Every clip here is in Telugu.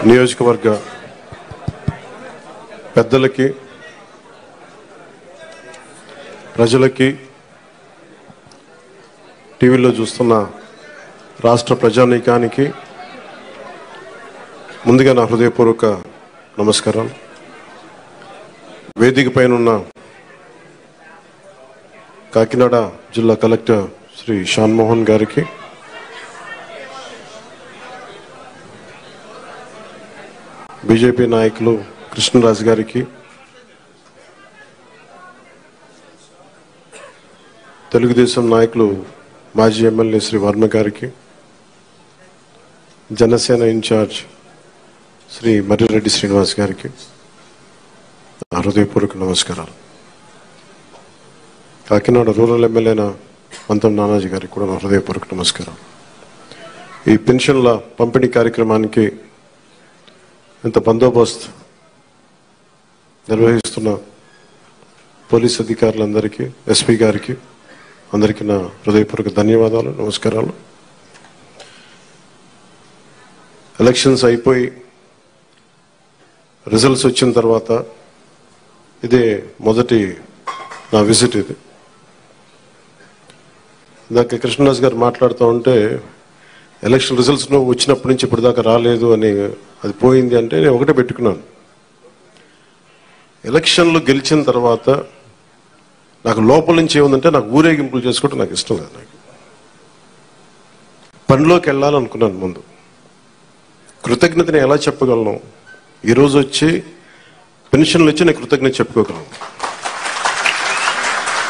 నియోజకవర్గ పెద్దలకి, ప్రజలకి, టీవీలో చూస్తున్న రాష్ట్ర ప్రజానీకానికి ముందుగా నా హృదయపూర్వక నమస్కారం. వేదిక పైన ఉన్న కాకినాడ జిల్లా కలెక్టర్ శ్రీ షాన్మోహన్ గారికి, బీజేపీ నాయకులు కృష్ణరాజు గారికి, తెలుగుదేశం నాయకులు మాజీ ఎమ్మెల్యే శ్రీ వర్మ గారికి, జనసేన ఇన్ఛార్జ్ శ్రీ మర్రిరెడ్డి శ్రీనివాస్ గారికి హృదయపూర్వక నమస్కారాలు. కాకినాడ రూరల్ ఎమ్మెల్యేన మంతం నానాజీ గారికి కూడా హృదయపూర్వక నమస్కారం. ఈ పెన్షన్ల పంపిణీ కార్యక్రమానికి ఇంత బందోబస్తు నిర్వహిస్తున్న పోలీస్ అధికారులందరికీ, ఎస్పీ గారికి అందరికీ నా హృదయపూర్వక ధన్యవాదాలు, నమస్కారాలు. ఎలక్షన్స్ అయిపోయి రిజల్ట్స్ వచ్చిన తర్వాత ఇదే మొదటి నా విజిట్. ఇది ఇందాక కృష్ణరాజు గారు మాట్లాడుతూ ఉంటే ఎలక్షన్ రిజల్ట్స్ వచ్చినప్పటి నుంచి ఇప్పటిదాకా రాలేదు అని, అది పోయింది అంటే నేను ఒకటే పెట్టుకున్నాను. ఎలక్షన్లు గెలిచిన తర్వాత నాకు లోపల నుంచి ఏముందంటే నాకు ఊరేగింపులు చేసుకోవడం నాకు ఇష్టం లేదు. నాకు పనిలోకి వెళ్ళాలనుకున్నాను. ముందు కృతజ్ఞతని ఎలా చెప్పగలను? ఈరోజు వచ్చి పెన్షన్లు వచ్చి నేను కృతజ్ఞత చెప్పుకోగలను.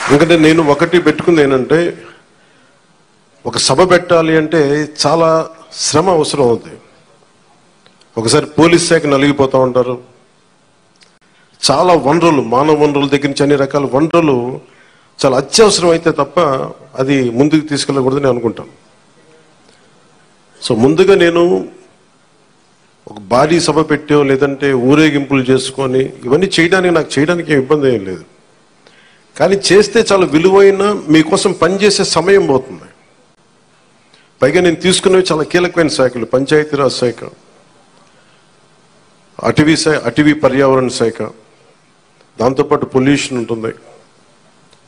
ఎందుకంటే నేను ఒకటి పెట్టుకుంది ఏంటంటే, ఒక సభ పెట్టాలి అంటే చాలా శ్రమ అవసరం అవుతుంది. ఒకసారి పోలీస్ శాఖ నలిగిపోతూ ఉంటారు. చాలా వనరులు, మానవ వనరుల దగ్గర నుంచి అన్ని రకాల వనరులు చాలా అత్యవసరం అయితే తప్ప అది ముందుకు తీసుకెళ్ళకూడదని అనుకుంటాను. సో ముందుగా నేను ఒక భారీ సభ పెట్టో లేదంటే ఊరేగింపులు చేసుకొని ఇవన్నీ చేయడానికి ఇబ్బంది ఏం లేదు. కానీ చేస్తే చాలా విలువైన మీకోసం పనిచేసే సమయం పోతుంది. పైగా నేను తీసుకున్నవి చాలా కీలకమైన శాఖలు: పంచాయతీరాజ్ శాఖ, అటవీ పర్యావరణ శాఖ, దాంతోపాటు పొల్యూషన్ ఉంటుంది,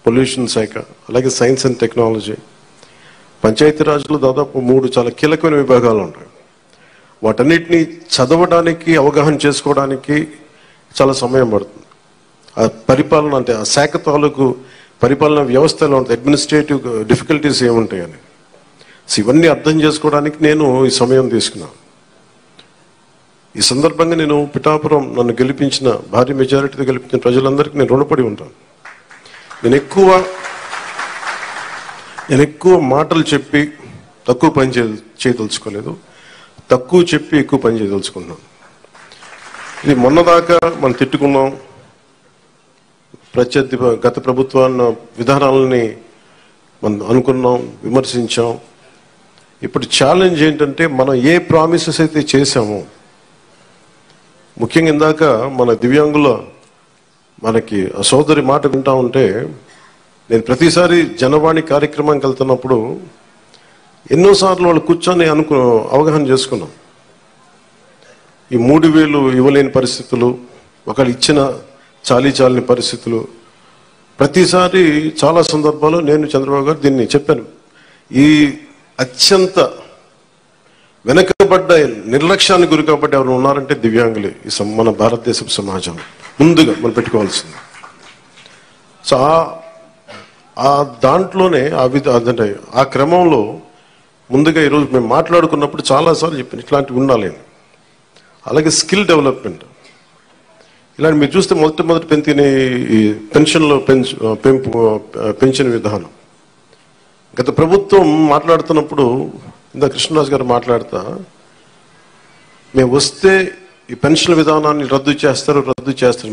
పొల్యూషన్ శాఖ, అలాగే సైన్స్ అండ్ టెక్నాలజీ. పంచాయతీరాజ్లో దాదాపు 3 చాలా కీలకమైన విభాగాలు ఉంటాయి. వాటన్నిటినీ చదవడానికి, అవగాహన చేసుకోవడానికి చాలా సమయం పడుతుంది. ఆ పరిపాలన అంటే ఆ శాఖ తాలూకు పరిపాలన వ్యవస్థలో ఉంటుంది, అడ్మినిస్ట్రేటివ్ డిఫికల్టీస్ ఏముంటాయని. సో ఇవన్నీ అర్థం చేసుకోవడానికి నేను ఈ సమయం తీసుకున్నాను. ఈ సందర్భంగా నేను పిఠాపురం నన్ను గెలిపించిన, భారీ మెజారిటీతో గెలిపించిన ప్రజలందరికీ నేను రుణపడి ఉంటాను. నేను ఎక్కువ మాటలు చెప్పి తక్కువ పని చేయదలుచుకోలేదు, తక్కువ చెప్పి ఎక్కువ పని చేయదలుచుకున్నాను. ఇది మొన్నదాకా మనం తిట్టుకున్నాం, గత ప్రభుత్వాన్ని విధానాలని మనం అనుకున్నాం, విమర్శించాం. ఇప్పుడు ఛాలెంజ్ ఏంటంటే, మనం ఏ ప్రామిసెస్ అయితే చేశామో, ముఖ్యంగా ఇందాక మన దివ్యాంగుల మనకి సోదరి మాట వింటా ఉంటే, నేను ప్రతిసారి జనవాణి కార్యక్రమానికి వెళ్తున్నప్పుడు ఎన్నోసార్లు వాళ్ళు కూర్చొని అవగాహన చేసుకున్నాం. ఈ 3000 ఇవ్వలేని పరిస్థితులు, ఒకళ్ళు ఇచ్చిన చాలని పరిస్థితులు. ప్రతిసారి చాలా సందర్భాల్లో నేను చంద్రబాబు గారు దీన్ని చెప్పాను. ఈ అత్యంత వెనకబడ్డ, నిర్లక్ష్యానికి గురి కాబట్టి ఎవరు ఉన్నారంటే దివ్యాంగులే ఈ మన భారతదేశ సమాజం ముందుగా మనం పెట్టుకోవాల్సింది. సో ఆ దాంట్లోనే అంటే ఆ క్రమంలో ముందుగా ఈరోజు మేము మాట్లాడుకున్నప్పుడు చాలాసార్లు చెప్పాను ఇట్లాంటివి ఉండాలి. అలాగే స్కిల్ డెవలప్మెంట్, ఇలాంటి మీరు చూస్తే మొదటి ఈ పెన్షన్లో పెంచిన విధానం. గత ప్రభుత్వం మాట్లాడుతున్నప్పుడు ఇందా కృష్ణరాజు గారు మాట్లాడుతా, మేము వస్తే ఈ పెన్షన్ విధానాన్ని రద్దు చేస్తారు.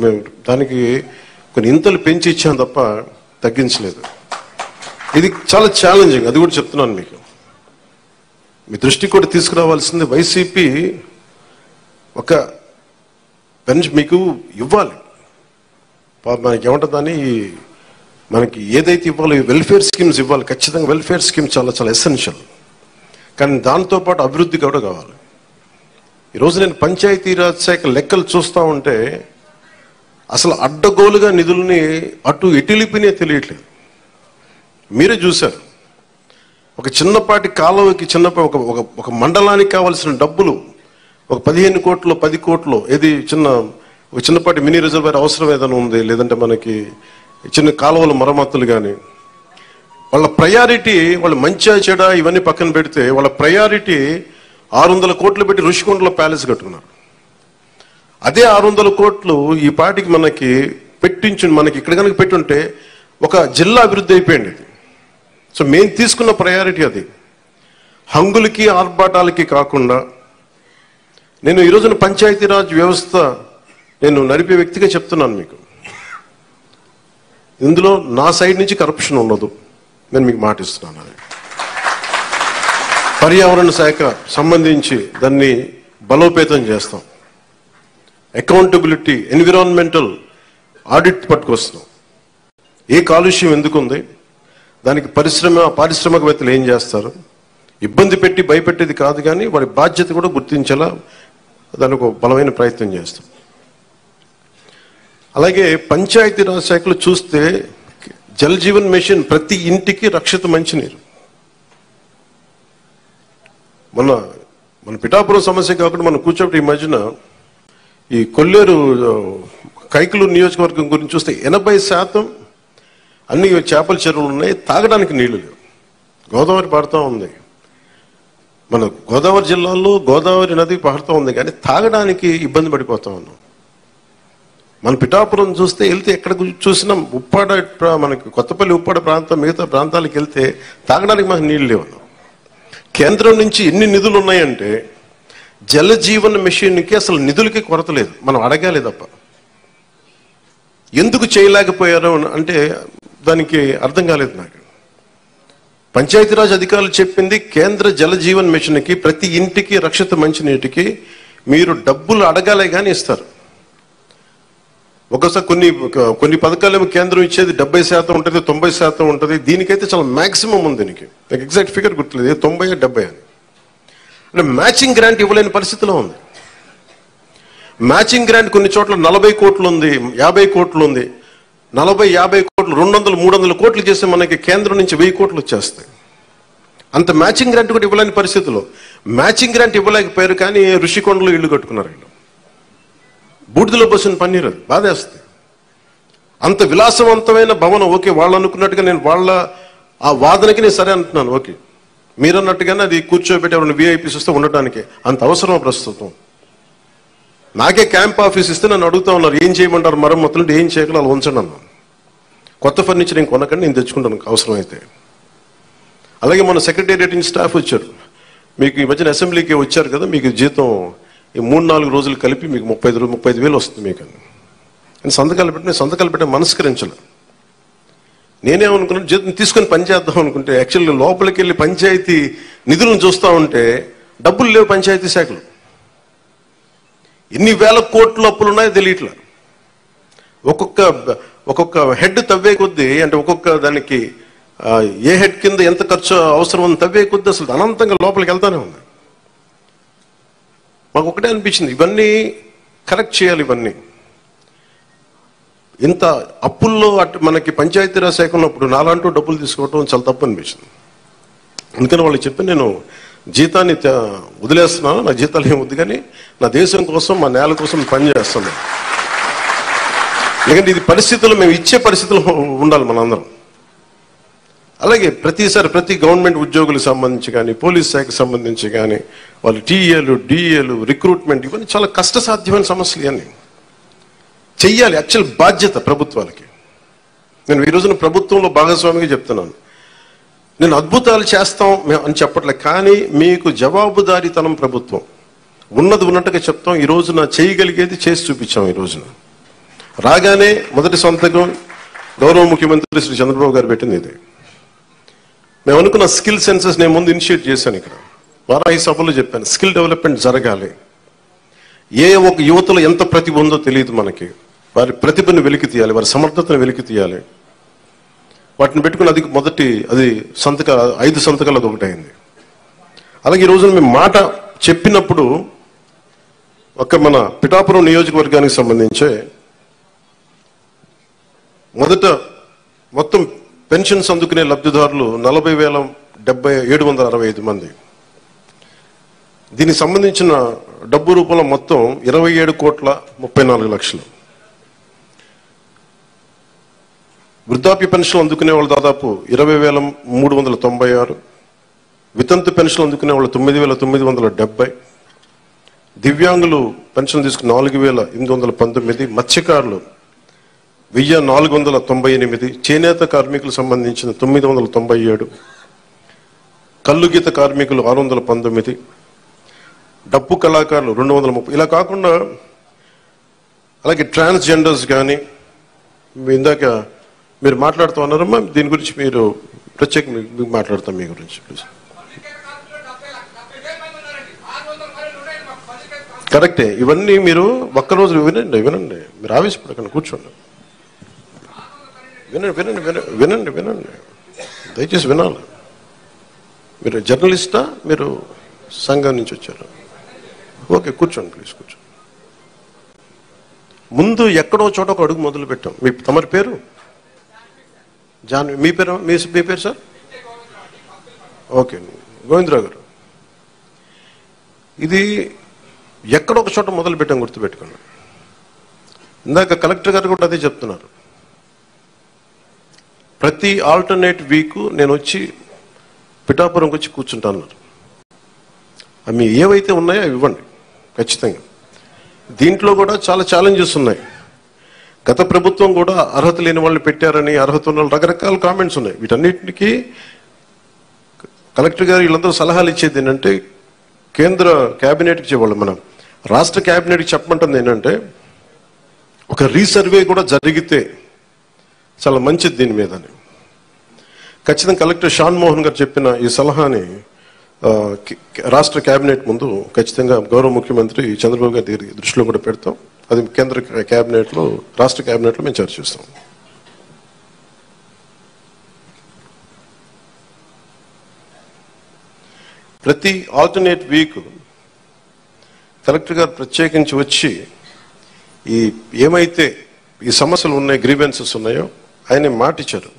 మేము దానికి కొన్ని ఇంతలు పెంచి ఇచ్చాం తప్ప తగ్గించలేదు. ఇది చాలా ఛాలెంజింగ్, అది కూడా చెప్తున్నాను మీకు. మీ దృష్టికి కూడా తీసుకురావాల్సింది, వైసీపీ ఒక పెన్షన్ మీకు ఇవ్వాలి. మనకి ఏమంటుందని, మనకి ఏదైతే ఇవ్వాలో వెల్ఫేర్ స్కీమ్స్ ఇవ్వాలి. ఖచ్చితంగా వెల్ఫేర్ స్కీమ్ చాలా ఎసెన్షియల్. కానీ దాంతోపాటు అభివృద్ధి కూడా కావాలి. ఈరోజు నేను పంచాయతీరాజ్ శాఖ లెక్కలు చూస్తూ ఉంటే అసలు అడ్డగోలుగా నిధుల్ని అటు ఎటులిపినే తెలియట్లేదు. మీరే చూశారు, ఒక చిన్నపాటి కాలువకి ఒక మండలానికి కావాల్సిన డబ్బులు ఒక 15 కోట్లు 10 కోట్లు ఏది ఒక చిన్నపాటి మినీ రిజర్వాయర్ అవసరం ఏదైనా ఉంది, లేదంటే మనకి చిన్న కాలువల మరమ్మతులు కానీ, వాళ్ళ ప్రయారిటీ వాళ్ళు మంచిగా చెడ ఇవన్నీ పక్కన పెడితే వాళ్ళ ప్రయారిటీ 600 కోట్లు పెట్టి ఋషికొండలో ప్యాలెస్ కట్టుకున్నారు. అదే 600 కోట్లు ఈ పాటికి మనకి మనకి ఇక్కడ కనుక పెట్టుంటే ఒక జిల్లా అభివృద్ధి అయిపోయింది ఇది. సో మేము తీసుకున్న ప్రయారిటీ అది. హంగులకి ఆర్భాటాలకి కాకుండా నేను ఈ రోజున పంచాయతీరాజ్ వ్యవస్థ నేను నడిపే వ్యక్తిగా చెప్తున్నాను మీకు, ఇందులో నా సైడ్ నుంచి కరప్షన్ ఉండదు, నేను మీకు మాటిస్తున్నాను. పర్యావరణ శాఖ సంబంధించి దాన్ని బలోపేతం చేస్తాం. అకౌంటబిలిటీ, ఎన్విరాన్మెంటల్ ఆడిట్ పట్టుకొస్తున్నాం. ఏ కాలుష్యం ఎందుకుంది, దానికి పారిశ్రామికవేత్తలు ఏం చేస్తారు, ఇబ్బంది పెట్టి భయపెట్టేది కాదు, కానీ వారి బాధ్యత కూడా గుర్తించేలా దానికి ఒక బలమైన ప్రయత్నం చేస్తాం. అలాగే పంచాయతీరాజ్ శాఖలో చూస్తే జల్ జీవన్ మిషన్ ప్రతి ఇంటికి రక్షిత మంచినీరు. మన పిఠాపురం సమస్య కాకుండా మనం కూర్చోబెట్టి ఈ మధ్యన ఈ కొల్లేరు కైకలూరు నియోజకవర్గం గురించి చూస్తే 80% అన్ని చేపల చెరువులు ఉన్నాయి, తాగడానికి నీళ్లు లేవు. గోదావరి పారుతూ ఉంది, మన గోదావరి జిల్లాలో గోదావరి నది పారుతూ ఉంది, కానీ తాగడానికి ఇబ్బంది పడిపోతా ఉన్నాం. మన పిఠాపురం చూస్తే వెళ్తే ఎక్కడ చూసినా మనకి కొత్తపల్లి ఉప్పాడ ప్రాంతం మిగతా ప్రాంతాలకు వెళ్తే తాగడానికి మనకు నీళ్ళు లేవు. కేంద్రం నుంచి ఎన్ని నిధులు ఉన్నాయంటే జల జీవన్ మిషన్కి అసలు నిధులకి కొరత లేదు, మనం అడగాలి తప్ప. ఎందుకు చేయలేకపోయారో అంటే దానికి అర్థం కాలేదు నాకు. పంచాయతీరాజ్ అధికారులు చెప్పింది కేంద్ర జల జీవన్ మిషన్కి ప్రతి ఇంటికి రక్షిత మంచినీటికి మీరు డబ్బులు అడగాలే కానీ ఇస్తారు. ఒకసారి కొన్ని పథకాలేమో కేంద్రం ఇచ్చేది 70% ఉంటుంది, 90% ఉంటుంది. దీనికైతే చాలా మ్యాక్సిమం ఉంది. దీనికి నాకు ఎగ్జాక్ట్ ఫిగర్ గుర్తులేదు, 90 70 అని. అంటే మ్యాచింగ్ గ్రాంట్ ఇవ్వలేని పరిస్థితిలో ఉంది. మ్యాచింగ్ గ్రాంట్ కొన్ని చోట్ల 40 కోట్లు ఉంది, 50 కోట్లు ఉంది. 40 50 కోట్లు 200 300 కోట్లు చేస్తే మనకి కేంద్రం నుంచి 1000 కోట్లు వచ్చేస్తాయి. అంత మ్యాచింగ్ గ్రాంట్ కూడా ఇవ్వలేని పరిస్థితిలో మ్యాచింగ్ గ్రాంట్ ఇవ్వలేకపోయారు, కానీ ఋషికొండలో ఇల్లు కట్టుకున్నారు. వీళ్ళు బూడిదలో పోసిన పన్నీరు, అది బాధేస్తుంది. అంత విలాసవంతమైన భవనం, ఓకే వాళ్ళు అనుకున్నట్టుగా నేను వాళ్ళ ఆ వాదనకి నేను సరే అంటున్నాను, ఓకే మీరు అన్నట్టుగానే అది కూర్చోబెట్టి ఎవరైనా విఐపీస్ వస్తే ఉండటానికి అంత అవసరం ప్రస్తుతం. నాకే క్యాంప్ ఆఫీస్ ఇస్తే నన్ను అడుగుతా ఉన్నారు ఏం చేయమంటారు మరమ్మతులు అంటే ఏం చేయగలరు అలా ఉంచండి అన్నాను. కొత్త ఫర్నిచర్ ఏం కొనకండి, నేను తెచ్చుకుంటాను అవసరం అయితే. అలాగే మన సెక్రటేరియట్ నుంచి స్టాఫ్ వచ్చారు, మీకు ఈ మధ్యన అసెంబ్లీకి వచ్చారు కదా, మీకు జీతం ఈ 3-4 రోజులు కలిపి మీకు 35,000 వస్తుంది మీకు అని సంతకాలు పెట్టే మనస్కరించలే. నేనేమనుకున్నాను, జీతం తీసుకొని పని చేద్దాం అనుకుంటే యాక్చువల్గా లోపలికి వెళ్ళి పంచాయతీ నిధులను చూస్తూ ఉంటే డబ్బులు లేవు. పంచాయతీ శాఖలు ఎన్ని వేల కోట్ల అప్పులు ఉన్నాయో తెలియట్లా. ఒక్కొక్క హెడ్ తవ్వే కొద్దీ, అంటే ఒక్కొక్క దానికి ఏ హెడ్ కింద ఎంత ఖర్చు అవసరం అని తవ్వే కొద్దీ అసలు అనంతంగా లోపలికి వెళ్తానే ఉంది. మాకు ఒకటే అనిపించింది, ఇవన్నీ కరెక్ట్ చేయాలి. ఇవన్నీ ఇంత అప్పుల్లో మనకి పంచాయతీరాజ్ శాఖ ఉన్నప్పుడు నాలంటూ డబ్బులు తీసుకోవటం చాలా తప్పు అనిపించింది. అందుకని వాళ్ళకి చెప్పి నేను జీతాన్ని వదిలేస్తున్నాను, నా జీతాలు ఏం వద్దు, కానీ నా దేశం కోసం మా నేల కోసం పని చేస్తున్నాను. ఎందుకంటే ఇది పరిస్థితుల్లో మేము ఇచ్చే పరిస్థితుల్లో ఉండాలి మనందరం. అలాగే ప్రతి గవర్నమెంట్ ఉద్యోగులకు సంబంధించి కానీ పోలీస్ శాఖకు సంబంధించి కానీ వాళ్ళు టీఏలు డిఏలు రిక్రూట్మెంట్ ఇవన్నీ చాలా కష్టసాధ్యమైన సమస్యలు. ఇవన్నీ చెయ్యాలి, యాక్చువల్ బాధ్యత ప్రభుత్వాలకి. నేను ఈ రోజున ప్రభుత్వంలో భాగస్వామిగా చెప్తున్నాను, నేను అద్భుతాలు చేస్తాం అని చెప్పట్లే, కానీ మీకు జవాబుదారీతనం ప్రభుత్వం ఉన్నది ఉన్నట్టుగా చెప్తాం. ఈ రోజున చేయగలిగేది చేసి చూపించాం. ఈ రోజున రాగానే మొదటి సంతకం గౌరవ ముఖ్యమంత్రి శ్రీ చంద్రబాబు గారు పెట్టింది ఇదే. మేము అనుకున్న స్కిల్ సెన్సెస్ నేను ముందు ఇనిషియేట్ చేశాను. ఇక్కడ వారాహి సభలో చెప్పాను, స్కిల్ డెవలప్మెంట్ జరగాలి. ఏ ఒక యువతలో ఎంత ప్రతిభ ఉందో తెలియదు మనకి, వారి ప్రతిభను వెలికి తీయాలి, వారి సమర్థతను వెలికి తీయాలి. వాటిని పెట్టుకుని అది 5 సంతకాలు అది ఒకటైంది. అలాగే ఈ రోజున మేము మాట చెప్పినప్పుడు ఒక మన పిఠాపురం నియోజకవర్గానికి సంబంధించి మొదట మొత్తం పెన్షన్స్ అందుకునే లబ్ధిదారులు 40,765 మంది. దీనికి సంబంధించిన డబ్బు రూపంలో మొత్తం 27,34,00,000. వృద్ధాప్య పెన్షన్ అందుకునే వాళ్ళు దాదాపు 20,396, వితంతు పెన్షన్ అందుకునే వాళ్ళు 9,970, దివ్యాంగులు పెన్షన్ తీసుకుని 4,819, మత్స్యకారులు 1,498, చేనేత కార్మికులకు సంబంధించిన 997, కల్లుగీత కార్మికులు 619, డప్పు కళాకారులు 230. ఇలా కాకుండా అలాగే ట్రాన్స్జెండర్స్ కానీ ఇందాక మీరు మాట్లాడుతూ ఉన్నారమ్మా, దీని గురించి మీరు ప్రత్యేకంగా మాట్లాడతాం మీ గురించి ప్లీజ్. కరెక్టే, ఇవన్నీ మీరు ఒక్కరోజు వినండి, మీరు ఆవేశపడకండి, కూర్చోండి, వినండి, దయచేసి వినాలి. మీరు జర్నలిస్టా, మీరు సంఘం నుంచి వచ్చారు? ఓకే, కూర్చోండి ప్లీజ్, కూర్చోండి. ముందు ఎక్కడో చోట ఒక అడుగు మొదలు పెట్టాం. తమరి పేరు మీ పేరు సార్? ఓకే, గోవిందరావు గారు, ఇది ఎక్కడో ఒక చోట మొదలు పెట్టాం, గుర్తుపెట్టుకోండి. ఇందాక కలెక్టర్ గారు కూడా అదే చెప్తున్నారు. ప్రతి ఆల్టర్నేట్ వీక్ నేను వచ్చి పిఠాపురంకి వచ్చి కూర్చుంటాను. అవి ఏవైతే ఉన్నాయో అవి ఇవ్వండి ఖచ్చితంగా. దీంట్లో కూడా చాలా ఛాలెంజెస్ ఉన్నాయి. గత ప్రభుత్వం కూడా అర్హత లేని వాళ్ళని పెట్టారని, అర్హత ఉన్న వాళ్ళు రకరకాల కామెంట్స్ ఉన్నాయి. వీటన్నిటికీ కలెక్టర్ గారు వీళ్ళందరూ సలహాలు ఇచ్చేది ఏంటంటే, కేంద్ర క్యాబినెట్కి ఇచ్చేవాళ్ళు, మనం రాష్ట్ర క్యాబినెట్కి చెప్పమంటుంది ఏంటంటే, ఒక రీసర్వే కూడా జరిగితే చాలా మంచిది దీని మీద అని. ఖచ్చితంగా కలెక్టర్ షాన్ మోహన్ గారు చెప్పిన ఈ సలహాని రాష్ట్ర క్యాబినెట్ ముందు ఖచ్చితంగా గౌరవ ముఖ్యమంత్రి చంద్రబాబు గారి దృష్టిలో కూడా పెడతాం. అది కేంద్ర క్యాబినెట్లో, రాష్ట్ర క్యాబినెట్లో మేము చర్చిస్తాం. ప్రతి ఆల్టర్నేట్ వీక్ కలెక్టర్ గారు ప్రత్యేకించి వచ్చి ఈ ఏమైతే ఈ సమస్యలు ఉన్నాయి, గ్రీవెన్సెస్ ఉన్నాయో ఆయన మాట ఇచ్చారు.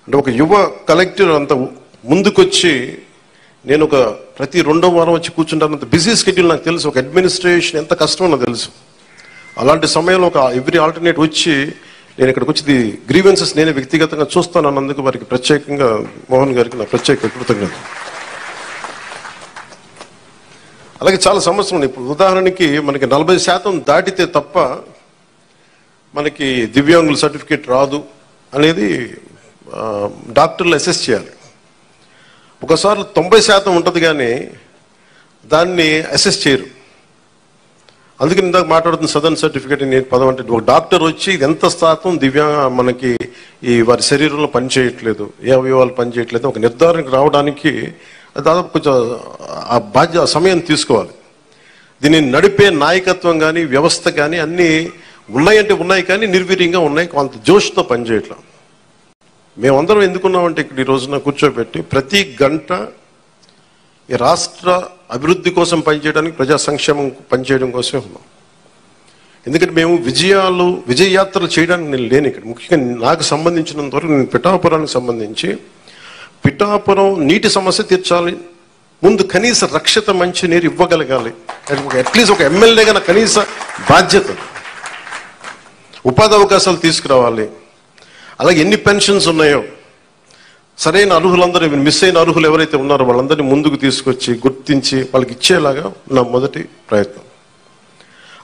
అంటే ఒక యువ కలెక్టర్ అంత ముందుకొచ్చి, నేను ఒక ప్రతి 2వ వారం వచ్చి కూర్చుంటానంత బిజీ షెడ్యూల్ నాకు తెలుసు, ఒక అడ్మినిస్ట్రేషన్ ఎంత కష్టమో నాకు తెలుసు. అలాంటి సమయంలో ఒక ఎవ్రీ ఆల్టర్నేట్ వచ్చి నేను ఇక్కడికి వచ్చి గ్రీవెన్సెస్ నేనే వ్యక్తిగతంగా చూస్తాను అన్నందుకు వారికి ప్రత్యేకంగా మోహన్ గారికి నా ప్రత్యేక కృతజ్ఞత. అలాగే చాలా సమస్యలు ఉన్నాయి. ఇప్పుడు ఉదాహరణకి మనకి 40% దాటితే తప్ప మనకి దివ్యాంగుల సర్టిఫికేట్ రాదు అనేది డాక్టర్లు అసెస్ చేయాలి. ఒకసారి 90% ఉంటుంది కానీ దాన్ని అసెస్ చేయరు. అందుకని ఇందాక మాట్లాడుతున్న సదరన్ సర్టిఫికేట్ పదం అంటే, ఒక డాక్టర్ వచ్చి ఇది ఎంత శాతం మనకి ఈ వారి శరీరంలో పనిచేయట్లేదు, ఏ అవయవాలు పనిచేయట్లేదు ఒక నిర్ధారణకు రావడానికి దాదాపు కొంచెం ఆ సమయం తీసుకోవాలి. దీన్ని నడిపే నాయకత్వం కానీ వ్యవస్థ కానీ అన్నీ ఉన్నాయంటే ఉన్నాయి, కానీ నిర్వీర్యంగా ఉన్నాయి, కొంత జోష్తో పనిచేయట్లేదు. మేమందరం ఎందుకున్నామంటే ఇక్కడ ఈ రోజున కూర్చోబెట్టి ప్రతి గంట ఈ రాష్ట్ర అభివృద్ధి కోసం పనిచేయడానికి, ప్రజా సంక్షేమం పనిచేయడం కోసమే ఉన్నాం. ఎందుకంటే మేము విజయయాత్రలు చేయడానికి నేను లేను ఇక్కడ. ముఖ్యంగా నాకు సంబంధించినంత వరకు నేను పిఠాపురానికి సంబంధించి పిఠాపురం నీటి సమస్య తీర్చాలి, ముందు కనీస రక్షిత మంచి నీరు ఇవ్వగలగాలి, అట్లీస్ట్ ఒక ఎమ్మెల్యేగా కనీస బాధ్యత, ఉపాధి అవకాశాలు తీసుకురావాలి. అలాగే ఎన్ని పెన్షన్స్ ఉన్నాయో సరైన అర్హులందరూ, మిస్ అయిన అర్హులు ఎవరైతే ఉన్నారో వాళ్ళందరినీ ముందుకు తీసుకొచ్చి గుర్తించి వాళ్ళకి ఇచ్చేలాగా నా మొదటి ప్రయత్నం.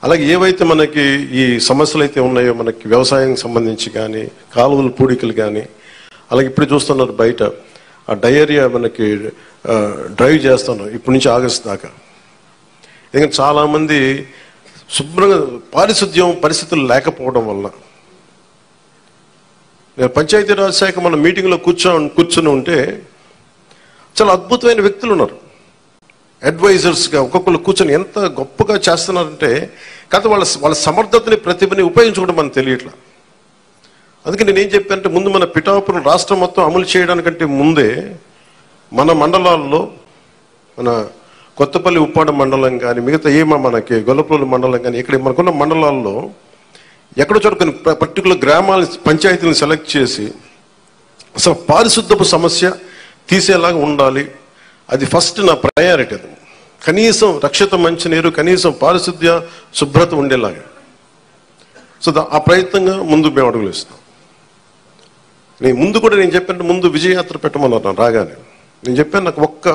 అలాగే ఏవైతే మనకి ఈ సమస్యలు అయితే ఉన్నాయో, మనకి వ్యవసాయానికి సంబంధించి కానీ, కాలువల పూడికలు కానీ, అలాగే ఇప్పుడు చూస్తున్నారు బయట ఆ డయేరియా మనకి డ్రైవ్ చేస్తున్నాం ఇప్పటి నుంచి ఆగస్టు దాకా. ఎందుకంటే చాలామంది శుభ్రంగా పారిశుద్ధ్యం పరిస్థితులు లేకపోవడం వల్ల, నేను పంచాయతీరాజ్ శాఖ మన మీటింగ్లో కూర్చొని ఉంటే చాలా అద్భుతమైన వ్యక్తులు ఉన్నారు, అడ్వైజర్స్గా ఒక్కొక్కరు కూర్చొని ఎంత గొప్పగా చేస్తున్నారంటే, కాదు వాళ్ళ సమర్థతని ప్రతిభని ఉపయోగించుకోవడం మనకు తెలియట్లా. అందుకే నేనేం చెప్పానంటే, ముందు మన పిఠాపురం రాష్ట్రం మొత్తం అమలు చేయడానికంటే ముందే మన మండలాల్లో, మన కొత్తపల్లి ఉప్పాడ మండలం కానీ మిగతా మనకి గొల్లపల్లి మండలం కానీ ఇక్కడ మనకున్న మండలాల్లో ఎక్కడో చోట కొన్ని పర్టికులర్ గ్రామాల పంచాయతీలను సెలెక్ట్ చేసి అసలు పారిశుద్ధపు సమస్య తీసేలాగా ఉండాలి. అది ఫస్ట్ నా ప్రయారిటీ. అది కనీసం రక్షిత మంచినీరు, కనీసం పారిశుద్ధ్య శుభ్రత ఉండేలాగా. సో ఆ ప్రయత్నంగా ముందు మేము అడుగులు ఇస్తాం. నేను చెప్పాను, ముందు విజయయాత్ర పెట్టమన్నారు రాగానే. నేను చెప్పాను, నాకు ఒక్క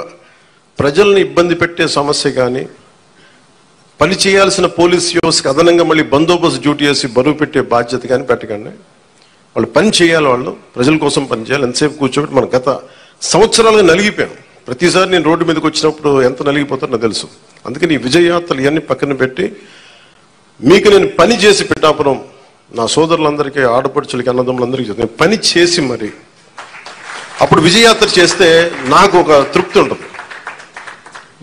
ప్రజల్ని ఇబ్బంది పెట్టే సమస్య కానీ, పని చేయాల్సిన పోలీస్ వ్యవస్థకి అదనంగా మళ్ళీ బందోబస్తు డ్యూటీ చేసి బరువు పెట్టే బాధ్యత కానీ పెట్టకండి. వాళ్ళు పని చేయాలి, వాళ్ళు ప్రజల కోసం పని చేయాలి. ఎంతసేపు కూర్చోబెట్టి మనం గత సంవత్సరాలుగా నలిగిపోయాం. ప్రతిసారి నేను రోడ్డు మీదకి వచ్చినప్పుడు ఎంత నలిగిపోతారో నాకు తెలుసు. అందుకని ఈ విజయయాత్రలు ఇవన్నీ పక్కన పెట్టి మీకు నేను పని చేసి పిఠాపురం నా సోదరులందరికీ, ఆడపడుచులకి, అన్నదమ్ములందరికీ నేను పని చేసి మరి అప్పుడు విజయయాత్ర చేస్తే నాకు ఒక తృప్తి ఉంటుంది.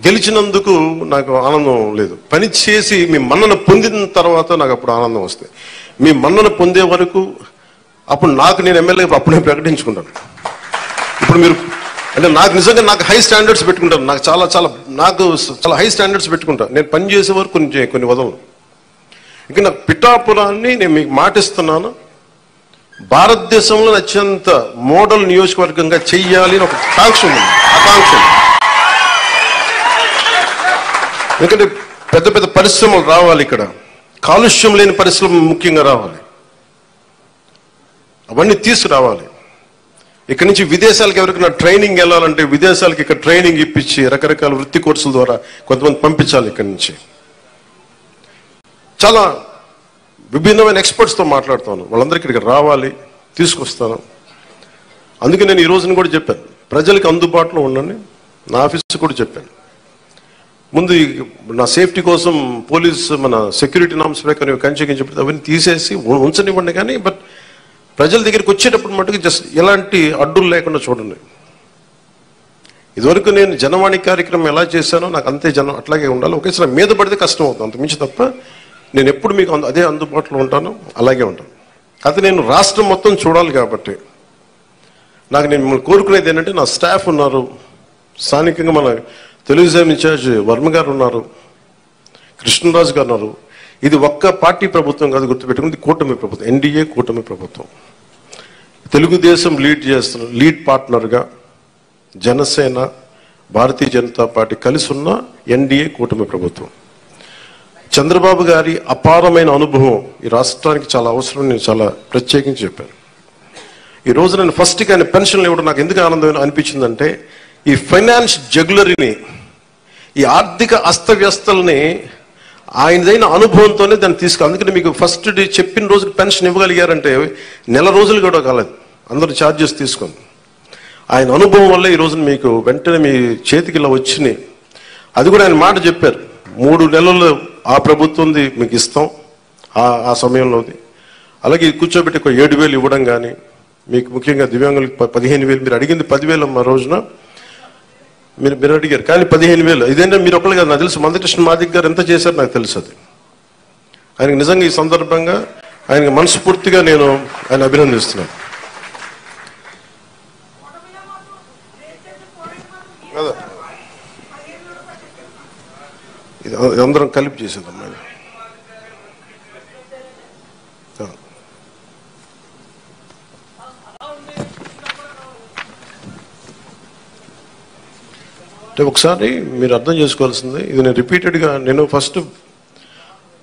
గెలిచినందుకు నాకు ఆనందం లేదు. పని చేసి మీ మన్నన పొందిన తర్వాత నాకు అప్పుడు ఆనందం వస్తుంది. మీ మన్నన పొందే వరకు అప్పుడు నేను ఎమ్మెల్యే అప్పుడే ప్రకటించుకుంటాను. ఇప్పుడు మీరు అంటే నాకు హై స్టాండర్డ్స్ పెట్టుకుంటాను. నాకు చాలా హై స్టాండర్డ్స్ పెట్టుకుంటాను. నేను పని చేసే వరకు కొన్ని వదలను. ఇక నాకు పిఠాపురాన్ని నేను మీకు మాటిస్తున్నాను, భారతదేశంలో అత్యంత మోడల్ నియోజకవర్గంగా చెయ్యాలి అని ఒక ఆకాంక్ష ఉంది. ఎందుకంటే పెద్ద పెద్ద పరిశ్రమలు రావాలి, ఇక్కడ కాలుష్యం లేని పరిశ్రమ ముఖ్యంగా రావాలి, అవన్నీ తీసుకురావాలి. ఇక్కడ నుంచి విదేశాలకు ఎవరికైనా ట్రైనింగ్ వెళ్ళాలంటే విదేశాలకు ఇక్కడ ట్రైనింగ్ ఇప్పించి రకరకాల వృత్తి కోర్సుల ద్వారా కొంతమంది పంపించాలి. ఇక్కడి నుంచి చాలా విభిన్నమైన ఎక్స్పర్ట్స్తో మాట్లాడుతాను. వాళ్ళందరికీ ఇక్కడికి రావాలి, తీసుకొస్తాను. అందుకే నేను ఈ రోజున కూడా చెప్పాను, ప్రజలకు అందుబాటులో ఉండండి. నా ఆఫీస్ కూడా చెప్పాను, ముందు నా సేఫ్టీ కోసం పోలీస్ మన సెక్యూరిటీ నామ్స్ ప్రకారం కంచెకించి అవన్నీ తీసేసి ఉంచనివ్వండి. కానీ బట్ ప్రజల దగ్గరికి వచ్చేటప్పుడు మటుకు జస్ట్ ఎలాంటి అడ్డులు లేకుండా చూడండి. ఇదివరకు నేను జనవాణి కార్యక్రమం ఎలా చేశానో నాకు అంతే జనం అట్లాగే ఉండాలి. ఒకేసారి మీద పడితే కష్టం అవుతుంది, అంత మించి తప్ప నేను ఎప్పుడు మీకు అదే అందుబాటులో ఉంటాను, అలాగే ఉంటాను. అయితే నేను రాష్ట్రం మొత్తం చూడాలి కాబట్టి నేను మిమ్మల్ని కోరుకునేది ఏంటంటే, నా స్టాఫ్ ఉన్నారు, స్థానికంగా మన తెలుగుదేశం ఇన్ఛార్జ్ వర్మ గారు ఉన్నారు, కృష్ణరాజు గారు ఉన్నారు. ఇది ఒక్క పార్టీ ప్రభుత్వం కాదు, గుర్తుపెట్టుకుంది కూటమి ప్రభుత్వం, ఎన్డీఏ కూటమి ప్రభుత్వం. తెలుగుదేశం లీడ్ పార్ట్నర్గా జనసేన, భారతీయ జనతా పార్టీ కలిసి ఉన్న ఎన్డీఏ కూటమి ప్రభుత్వం. చంద్రబాబు గారి అపారమైన అనుభవం ఈ రాష్ట్రానికి చాలా అవసరం. నేను చాలా ప్రత్యేకించి చెప్పాను. ఈ రోజు నేను ఫస్ట్గా ఆయన పెన్షన్లు ఇవ్వడం నాకు ఎందుకు ఆనందం అనిపించిందంటే, ఈ ఫైనాన్స్ జగ్యులరీని, ఈ ఆర్థిక అస్తవ్యస్తల్ని ఆయనదైన అనుభవంతోనే దాన్ని అందుకని మీకు ఫస్ట్ డే చెప్పిన రోజుకి పెన్షన్ ఇవ్వగలిగారంటే నెల రోజులు కూడా కాలేదు, అందరూ ఛార్జెస్ తీసుకొని. ఆయన అనుభవం వల్ల ఈ రోజున మీకు వెంటనే మీ చేతికి ఇలా వచ్చినాయి. అది కూడా ఆయన మాట చెప్పారు, 3 నెలలు ఆ ప్రభుత్వంది మీకు ఇస్తాం ఆ సమయంలోది. అలాగే కూర్చోబెట్టి ఒక 7,000 ఇవ్వడం కానీ, మీకు ముఖ్యంగా దివ్యాంగులకు 15,000, మీరు అడిగింది 10,000 మా రోజున మీరు అడిగారు, కానీ 15,000 ఇదేంటే మీరు ఒకళ్ళు కాదు, నాకు తెలుసు మందకృష్ణ మాదిక్ గారు ఎంత చేశారు నాకు తెలుసు. అది ఆయనకు నిజంగా ఈ సందర్భంగా ఆయనకి మనస్ఫూర్తిగా నేను ఆయన అభినందిస్తున్నాను. ఇది అందరం కలిపి చేసేదమ్మా. అంటే ఒకసారి మీరు అర్థం చేసుకోవాల్సింది, ఇది నేను రిపీటెడ్గా నేను ఫస్ట్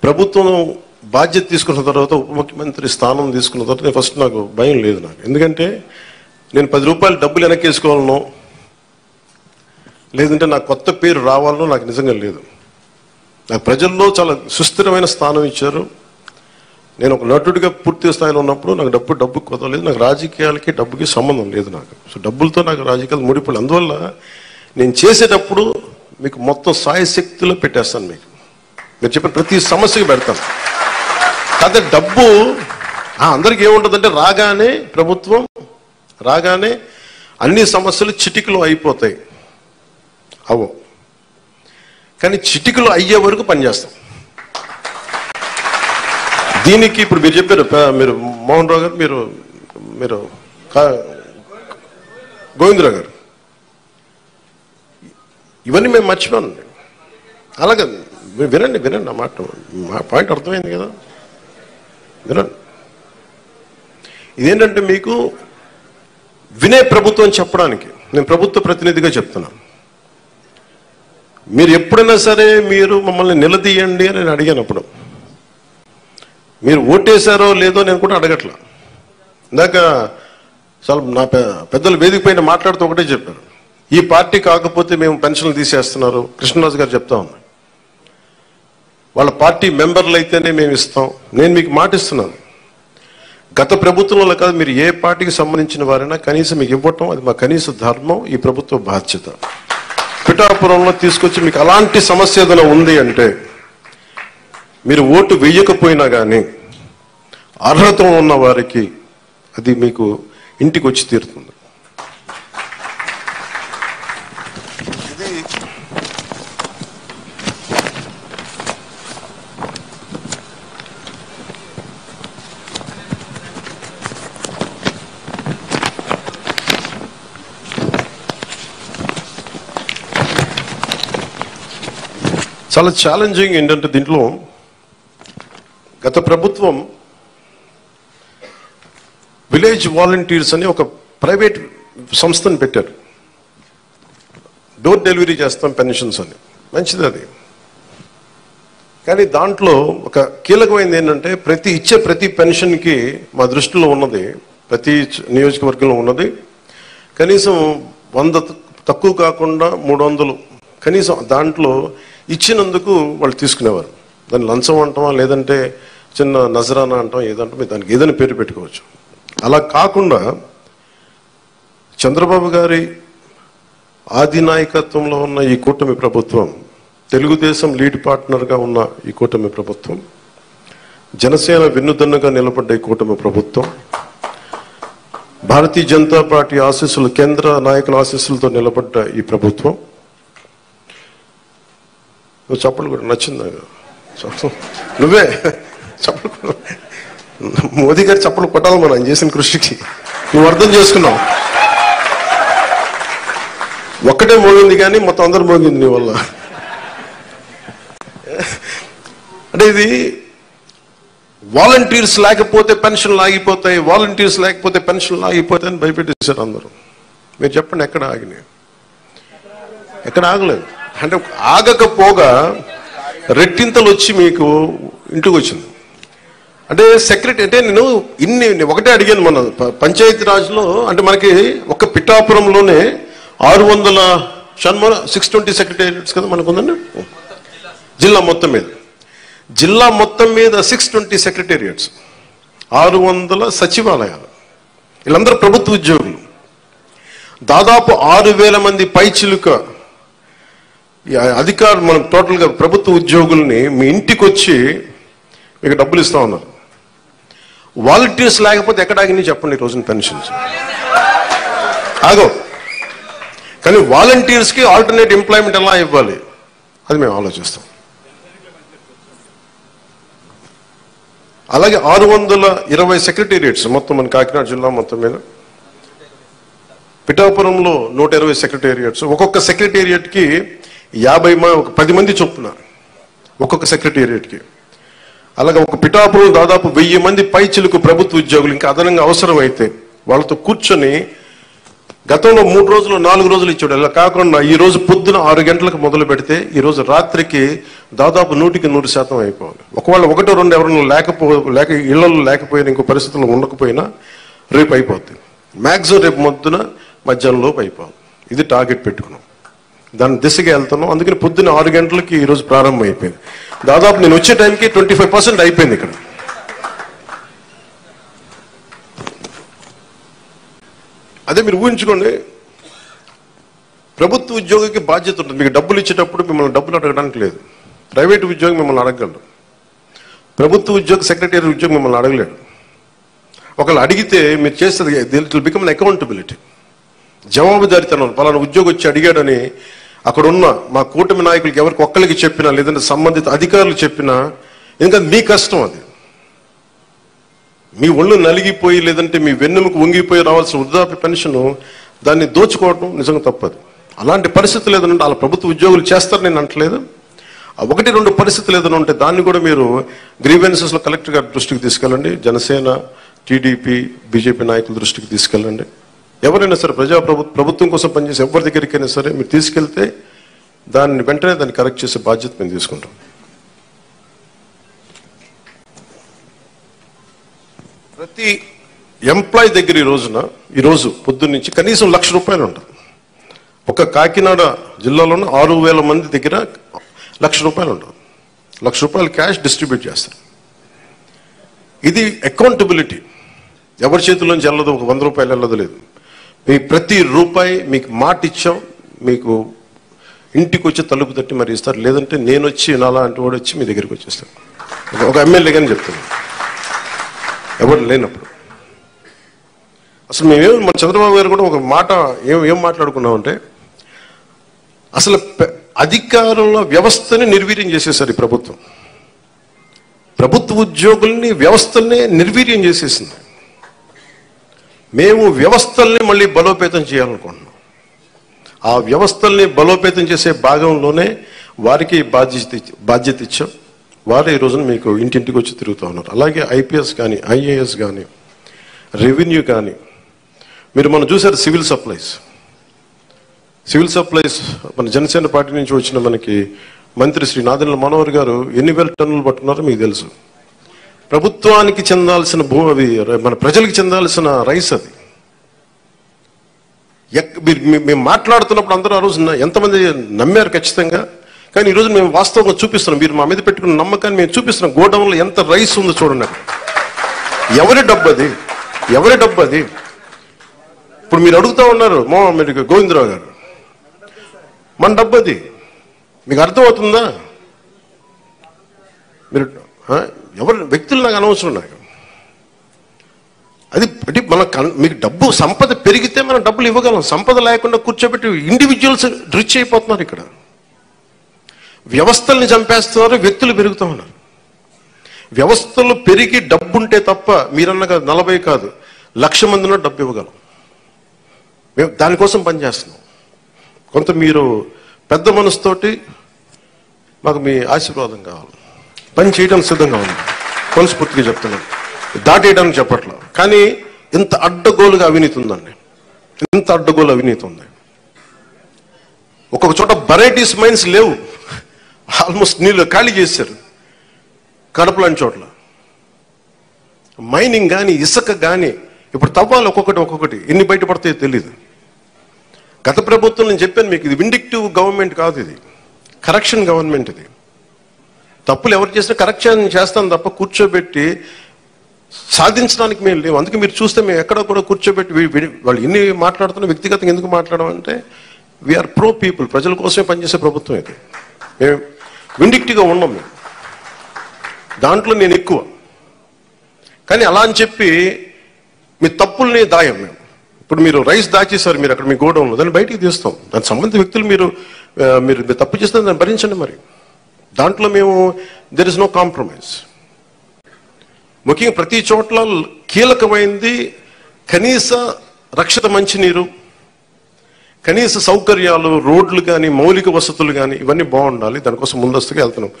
ప్రభుత్వం బాధ్యత తీసుకున్న తర్వాత, ఉప ముఖ్యమంత్రి స్థానం తీసుకున్న తర్వాత నేను ఫస్ట్ నాకు భయం లేదు నాకు. ఎందుకంటే నేను 10 రూపాయలు డబ్బులు వెనక్కేసుకోవాలనో లేదంటే నాకు కొత్త పేరు రావాలనో నాకు నిజంగా లేదు. నాకు ప్రజల్లో చాలా సుస్థిరమైన స్థానం ఇచ్చారు. నేను ఒక నటుడిగా పూర్తి స్థాయిలో ఉన్నప్పుడు నాకు డబ్బు కొదలేదు. నాకు రాజకీయాలకి డబ్బుకి సంబంధం లేదు నాకు. సో డబ్బులతో నాకు రాజకీయాలు ముడిపడి, అందువల్ల నేను చేసేటప్పుడు మీకు మొత్తం సాయశక్తిలో పెట్టేస్తాను. మీరు చెప్పిన ప్రతి సమస్యకి పెడతాను. కాకపోతే డబ్బు అందరికీ ఏముంటుందంటే, ప్రభుత్వం రాగానే అన్ని సమస్యలు చిటికలో అయిపోతాయి. అవో, కానీ చిటికలో అయ్యే వరకు పనిచేస్తాం. దీనికి ఇప్పుడు మీరు చెప్పారు, మీరు మోహన్ రావు గారు, మీరు గోవిందరావు గారు, ఇవన్నీ మేము మర్చిపోను. అలాగే వినండి వినండి ఆ మాట, మా పాయింట్ అర్థమైంది కదా, వినండి. ఇదేంటంటే మీకు వినే ప్రభుత్వం చెప్పడానికి నేను ప్రభుత్వ ప్రతినిధిగా చెప్తున్నాను. మీరు ఎప్పుడైనా సరే మీరు మమ్మల్ని నిలదీయండి అని నేను అడిగానప్పుడు, మీరు ఓటేశారో లేదో నేను కూడా అడగట్లా. ఇందాక చాలా నా పెద్దలు వేదిక పైన మాట్లాడుతూ ఒకటే చెప్పారు, ఈ పార్టీ కాకపోతే మేము పెన్షన్లు తీసేస్తున్నారు. కృష్ణరాజు గారు చెప్తా ఉన్నారు, వాళ్ళ పార్టీ మెంబర్లు అయితేనే మేము ఇస్తాం. నేను మీకు మాటిస్తున్నాను, గత ప్రభుత్వంలో కాదు, మీరు ఏ పార్టీకి సంబంధించిన వారైనా కనీసం మీకు ఇవ్వటం అది మా కనీస ధర్మం, ఈ ప్రభుత్వ బాధ్యత. పిఠాపురంలో తీసుకొచ్చి మీకు అలాంటి సమస్య ఏదైనా ఉంది అంటే మీరు ఓటు వేయకపోయినా కానీ అర్హత ఉన్న వారికి అది మీకు ఇంటికి వచ్చి తీరుతుంది. ఇది చాలా ఛాలెంజింగ్ ఏంటంటే దీంట్లో గత ప్రభుత్వం విలేజ్ వాలంటీర్స్ అని ఒక ప్రైవేట్ సంస్థను పెట్టారు. డోర్ డెలివరీ చేస్తాం పెన్షన్స్ అని, మంచిది అది. కానీ దాంట్లో ఒక కీలకమైనది ఏంటంటే ప్రతి పెన్షన్కి మా దృష్టిలో ఉన్నది, ప్రతి నియోజకవర్గంలో ఉన్నది కనీసం 100 తక్కువ కాకుండా 300 కనీసం దాంట్లో ఇచ్చినందుకు వాళ్ళు తీసుకునేవారు. దాన్ని లంచం అంటామా లేదంటే చిన్న నజరానా అంటాం, ఏదంటాం, దానికి ఏదైనా పేరు పెట్టుకోవచ్చు. అలా కాకుండా చంద్రబాబు గారి ఆధినాయకత్వంలో ఉన్న ఈ కూటమి ప్రభుత్వం, తెలుగుదేశం లీడ్ పార్ట్నర్గా ఉన్న ఈ కూటమి ప్రభుత్వం, జనసేన వెన్నుదన్నుగా నిలబడ్డ ఈ కూటమి ప్రభుత్వం, భారతీయ జనతా పార్టీ ఆశీస్సులు, కేంద్ర నాయకుల ఆశీస్సులతో నిలబడ్డ ఈ ప్రభుత్వం. నువ్వు చప్పలు కూడా నచ్చిందా? నువ్వే చప్పలు, మోదీ గారి చప్పలు కొట్టాలి మనం ఆయన చేసిన కృషికి. నువ్వు అర్థం చేసుకున్నావు, ఒక్కటే మోగింది కానీ మొత్తం అందరు మోగింది నీ వల్ల. అంటే ఇది వాలంటీర్స్ లేకపోతే పెన్షన్లు ఆగిపోతాయి, వాలంటీర్స్ లేకపోతే పెన్షన్లు ఆగిపోతాయి అని భయపెట్టేశారు అందరూ. మీరు చెప్పండి, ఎక్కడ ఆగినాయి? ఎక్కడ ఆగలేదు. అంటే ఆగకపోగా రెట్టింతలు వచ్చి మీకు ఇంటికి వచ్చింది. అంటే సెక్రటరీ అంటే నేను ఒకటే అడిగాను, మన పంచాయతీ రాజ్లో అంటే మనకి ఒక పిఠాపురంలోనే 620 సెక్రటేరియట్స్ కదా మనకు ఉందండి. జిల్లా మొత్తం మీద 620 సెక్రటేరియట్స్, 600 సచివాలయాలు. వీళ్ళందరూ ప్రభుత్వ ఉద్యోగులు. దాదాపు 6000 మంది పైచిలుక అధికారులు, మనం టోటల్గా ప్రభుత్వ ఉద్యోగుల్ని మీ ఇంటికి వచ్చి మీకు డబ్బులు ఇస్తా ఉన్నారు. వాలంటీర్స్ లేకపోతే ఎక్కడ ఆగినాయి చెప్పండి ఈ రోజున పెన్షన్స్? ఆగో. కానీ వాలంటీర్స్కి ఆల్టర్నేట్ ఎంప్లాయ్మెంట్ ఎలా ఇవ్వాలి అది మేము ఆలోచిస్తాం. అలాగే 620 సెక్రటేరియట్స్ మొత్తం మన కాకినాడ జిల్లా మొత్తం మీద, పిఠాపురంలో 120 సెక్రటేరియట్స్. ఒక్కొక్క సెక్రటేరియట్కి 10 మంది చొప్పున ఒక్కొక్క సెక్రటేరియట్కి. అలాగే ఒక పిఠాపురం దాదాపు 1000 మంది పైచిలుకు ప్రభుత్వ ఉద్యోగులు ఇంకా అదనంగా అవసరమైతే వాళ్ళతో కూర్చొని గతంలో 3 రోజులు 4 రోజులు ఇచ్చాడు. ఇలా కాకుండా ఈ రోజు పొద్దున 6 గంటలకు మొదలు పెడితే ఈ రోజు రాత్రికి దాదాపు 100% అయిపోవాలి. ఒకవేళ 1-2 ఎవరైనా లేక ఇళ్లలో లేకపోయినా, ఇంకో పరిస్థితుల్లో ఉండకపోయినా రేపు అయిపోద్ది. మ్యాక్సిమం రేపు మొద్దున మధ్యాహ్నంలోపు అయిపోవాలి. ఇది టార్గెట్ పెట్టుకున్నాం, దాని దిశగా వెళ్తున్నాం. అందుకని పొద్దున్న 6 గంటలకి ఈరోజు ప్రారంభం అయిపోయింది. దాదాపు నేను వచ్చే టైంకి 25% అయిపోయింది ఇక్కడ. అదే మీరు ఊహించుకోండి, ప్రభుత్వ ఉద్యోగికి బాధ్యత ఉంటుంది. మీకు డబ్బులు ఇచ్చేటప్పుడు మిమ్మల్ని డబ్బులు అడగడానికి లేదు. ప్రైవేట్ ఉద్యోగి మిమ్మల్ని అడగగలరు, ప్రభుత్వ ఉద్యోగి సెక్రటరీ ఉద్యోగి మిమ్మల్ని అడగలేడు. ఒకళ్ళు అడిగితే మీరు చేస్తుంది ఇట్ విల్ బికమ్ అకౌంటబిలిటీ, జవాబుదారీతనం. పలానా ఉద్యోగి వచ్చి అడిగాడని అక్కడ ఉన్న మా కూటమి నాయకులకి ఎవరికి ఒక్కరికి చెప్పినా, లేదంటే సంబంధిత అధికారులు చెప్పినా, ఎందుకంటే మీ కష్టం అది. మీ ఒళ్ళు నలిగిపోయి లేదంటే మీ వెన్నెముకు వంగిపోయి రావాల్సిన వృద్ధాప్య పెన్షన్ దాన్ని దోచుకోవడం నిజంగా తప్పదు. అలాంటి పరిస్థితులు ఏదంటే వాళ్ళ ప్రభుత్వ ఉద్యోగులు చేస్తారు నేను అంటలేదు. ఒకటి రెండు పరిస్థితులు ఏదైనా ఉంటే దాన్ని కూడా మీరు గ్రీవెన్సెస్లో కలెక్టర్ గారి దృష్టికి తీసుకెళ్ళండి, జనసేన, టీడీపీ, బీజేపీ నాయకుల దృష్టికి తీసుకెళ్ళండి. ఎవరైనా సరే ప్రభుత్వం కోసం పనిచేసి ఎవరి దగ్గరికైనా సరే మీరు తీసుకెళ్తే దాన్ని వెంటనే దాన్ని కరెక్ట్ చేసే బాధ్యత మేము తీసుకుంటాం. ప్రతి ఎంప్లాయీ దగ్గర ఈరోజు పొద్దున్న నుంచి కనీసం ₹1,00,000 ఉంటుంది. ఒక కాకినాడ జిల్లాలోనే 6,000 మంది దగ్గర ₹1,00,000 ఉంటుంది. ₹1,00,000 క్యాష్ డిస్ట్రిబ్యూట్ చేస్తారు. ఇది అకౌంటబిలిటీ. ఎవరి చేతుల్లోంచి వెళ్ళదు, ఒక ₹100 వెళ్ళదు లేదు. మీ ప్రతి రూపాయి మీకు మాట ఇచ్చాం, మీకు ఇంటికి వచ్చి తలుపు తట్టి మరి ఇస్తారు. లేదంటే నేను వచ్చి నాలాంటి వాడు వచ్చి మీ దగ్గరికి వచ్చేస్తాను. ఒక ఎమ్మెల్యే కానీ చెప్తాను, ఎవరు లేనప్పుడు. అసలు మన చంద్రబాబు గారు కూడా ఒక మాట ఏం మాట్లాడుకున్నామంటే, అసలు అధికారంలో వ్యవస్థని నిర్వీర్యం చేసేసారు ఈ ప్రభుత్వం. ప్రభుత్వ ఉద్యోగుల్ని, వ్యవస్థల్ని నిర్వీర్యం చేసేసింది. మేము వ్యవస్థల్ని మళ్ళీ బలోపేతం చేయాలనుకుంటున్నాం. ఆ వ్యవస్థల్ని బలోపేతం చేసే భాగంలోనే వారికి బాధ్యత ఇచ్చాం. వారు ఈ రోజున మీకు ఇంటింటికి వచ్చి తిరుగుతూ ఉన్నారు. అలాగే ఐపీఎస్ కానీ, ఐఏఎస్ కానీ, రెవెన్యూ కానీ, మనం చూసారు సివిల్ సప్లైస్ మన జనసేన పార్టీ నుంచి వచ్చిన మనకి మంత్రి శ్రీ నాదెండ్ల మనోహర్ గారు ఎన్ని వేల టన్నులు పట్టుకున్నారో మీకు తెలుసు. ప్రభుత్వానికి చెందాల్సిన అవి మన ప్రజలకు చెందాల్సిన రైస్ అది. మేము మాట్లాడుతున్నప్పుడు అందరూ ఆ రోజు ఎంతమంది నమ్మారు ఖచ్చితంగా. కానీ ఈరోజు మేము వాస్తవంగా చూపిస్తున్నాం. మీరు మా మీద పెట్టుకున్న నమ్మకాన్ని మేము చూపిస్తున్నాం. గోడౌన్లో ఎంత రైస్ ఉందో చూడండి. ఎవరి డబ్బు అది? ఇప్పుడు మీరు అడుగుతూ ఉన్నారు మీరు గోవిందరావు గారు, మన డబ్బు అది. మీకు అర్థమవుతుందా? మీరు ఎవరు వ్యక్తులు నాకు అనవసరం. నాకు అది మీకు డబ్బు సంపద పెరిగితే మనం డబ్బులు ఇవ్వగలం. సంపద లేకుండా కూర్చోబెట్టి ఇండివిజువల్స్ రిచ్ అయిపోతున్నారు. ఇక్కడ వ్యవస్థల్ని చంపేస్తున్నారు, వ్యక్తులు పెరుగుతూ ఉన్నారు. వ్యవస్థలు పెరిగి డబ్బు ఉంటే తప్ప మీరన్నగా 40 కాదు 1,00,000 మందిలో డబ్బు ఇవ్వగలం. మేము దానికోసం పనిచేస్తున్నాం. కొంత మీరు పెద్ద మనసుతోటి మాకు మీ ఆశీర్వాదం కావాలి. పని చేయడానికి సిద్ధంగా ఉంది, మనస్ఫూర్తిగా చెప్తున్నాను. దాటేయడానికి చెప్పట్లా. కానీ ఇంత అడ్డగోలుగా అవినీతి ఉందండి. ఇంత అడ్డగోలు అవినీతి ఉంది. ఒక్కొక్క చోట వెరైటీస్ మైన్స్ లేవు, ఆల్మోస్ట్ నీళ్ళు ఖాళీ చేశారు. కడప లాంటి చోట్ల మైనింగ్ కానీ, ఇసుక కానీ ఇప్పుడు తవ్వాలి. ఒక్కొక్కటి ఎన్ని బయటపడతాయో తెలియదు. గత ప్రభుత్వం నేను చెప్పాను మీకు, ఇది విండిక్టివ్ గవర్నమెంట్ కాదు, ఇది కరెక్షన్ గవర్నమెంట్. ఇది తప్పులు ఎవరు చేసినా కరెక్షన్ చేస్తాను తప్ప కూర్చోబెట్టి సాధించడానికి మేము లేవు. అందుకే మీరు చూస్తే మేము ఎక్కడ కూడా కూర్చోబెట్టి వాళ్ళు ఎన్ని మాట్లాడుతున్నా వ్యక్తిగతంగా ఎందుకు మాట్లాడమంటే వీఆర్ ప్రో పీపుల్, ప్రజల కోసమే పనిచేసే ప్రభుత్వం ఇది. మేము విండిక్టివ్గా ఉన్నాం. మేము దాంట్లో నేను ఎక్కువ. కానీ అలా అని చెప్పి మీ తప్పుల్ని దాయం మేము. ఇప్పుడు మీరు రైస్ దాచేసారు, మీరు అక్కడ మీ గోడౌన్లో, దాన్ని బయటికి తీస్తాం. దానికి సంబంధిత వ్యక్తులు మీరు తప్పు చేస్తే దాన్ని భరించండి. మరి దాంట్లో మేము దెర్ ఇస్ నో కాంప్రమైజ్. ముఖ్యంగా ప్రతి చోట్ల కీలకమైంది కనీస రక్షిత మంచినీరు, కనీస సౌకర్యాలు, రోడ్లు కానీ, మౌలిక వసతులు కానీ ఇవన్నీ బాగుండాలి. దానికోసం ముందస్తుగా వెళ్తున్నాం.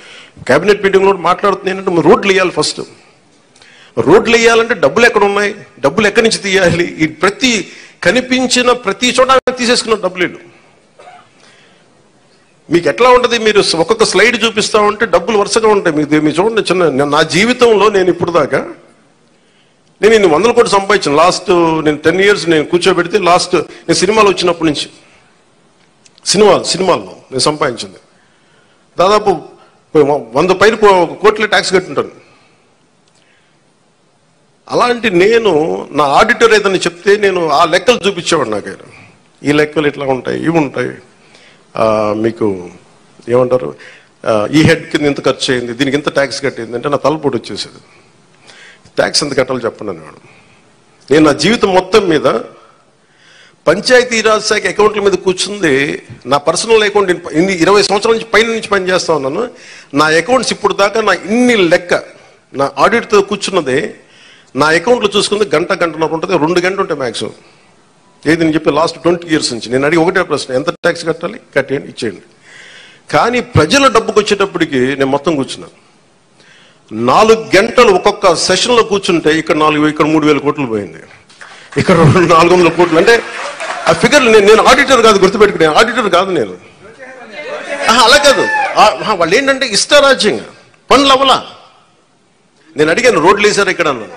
కేబినెట్ మీటింగ్లో మాట్లాడుతుంది ఏంటంటే రోడ్లు వేయాలి. ఫస్ట్ రోడ్లు వేయాలంటే డబ్బులు ఎక్కడ ఉన్నాయి, డబ్బులు ఎక్కడి నుంచి తీయాలి? ఈ కనిపించిన ప్రతి చోట తీసేసుకున్న డబ్బులు. మీకు ఎట్లా ఉంటుంది? మీరు ఒక్కొక్క స్లైడ్ చూపిస్తా ఉంటే డబ్బులు వరుసగా ఉంటాయి. మీరు చూడండి, నా జీవితంలో నేను ఇప్పుడు దాకా నేను 100 కోట్లు సంపాదించాను. నేను 10 years నేను కూర్చోబెడితే నేను సినిమాలు వచ్చినప్పటి నుంచి సినిమాల్లో నేను సంపాదించింది దాదాపు 100 పైన కోట్ల ట్యాక్స్ కట్టుంటాను. అలాంటి నేను నా ఆడిటర్ ఏదని చెప్తే నేను ఆ లెక్కలు చూపించేవాడు. నాకు ఈ లెక్కలు ఇట్లా ఉంటాయి, ఇవి ఉంటాయి, మీకు ఏమంటారు, ఈ హెడ్ కింద ఇంత ఖర్చు అయింది, దీనికి ఇంత ట్యాక్స్ కట్టింది అంటే నా తలపోటు వచ్చేసేది. ట్యాక్స్ ఎంత కట్టాలో చెప్పండి అనేవాడు. నేను నా జీవితం మొత్తం మీద పంచాయతీరాజ్ శాఖ అకౌంట్ల మీద కూర్చుంది నా పర్సనల్ అకౌంట్. 20 సంవత్సరాల నుంచి పైన నుంచి పనిచేస్తా ఉన్నాను. నా అకౌంట్స్ ఇప్పుడు దాకా నా ఇన్ని లెక్క నా ఆడిట్తో కూర్చున్నదే నా అకౌంట్లో చూసుకుంది గంటన్నర ఉంటుంది, 2 గంటలు ఉంటాయి మ్యాక్సిమం. ఏది నేను చెప్పి లాస్ట్ 20 years నుంచి నేను అడిగి ఒకటే ప్రశ్న, ఎంత ట్యాక్స్ కట్టాలి, కట్టేయండి, ఇచ్చేయండి. కానీ ప్రజల డబ్బుకు వచ్చేటప్పటికి నేను మొత్తం కూర్చున్నాను. 4 గంటలు ఒక్కొక్క సెషన్లో కూర్చుంటే ఇక్కడ 3,000 కోట్లు పోయింది, ఇక్కడ 400 కోట్లు. అంటే ఆ ఫిగర్ నేను ఆడిటర్ కాదు, గుర్తుపెట్టుకునే ఆడిటర్ కాదు నేను. అలా కాదు, వాళ్ళు ఏంటంటే ఇష్టారాజ్యంగా పనులు అవ్వలా. నేను అడిగాను, రోడ్లు వేసారా ఇక్కడ అన్నాను.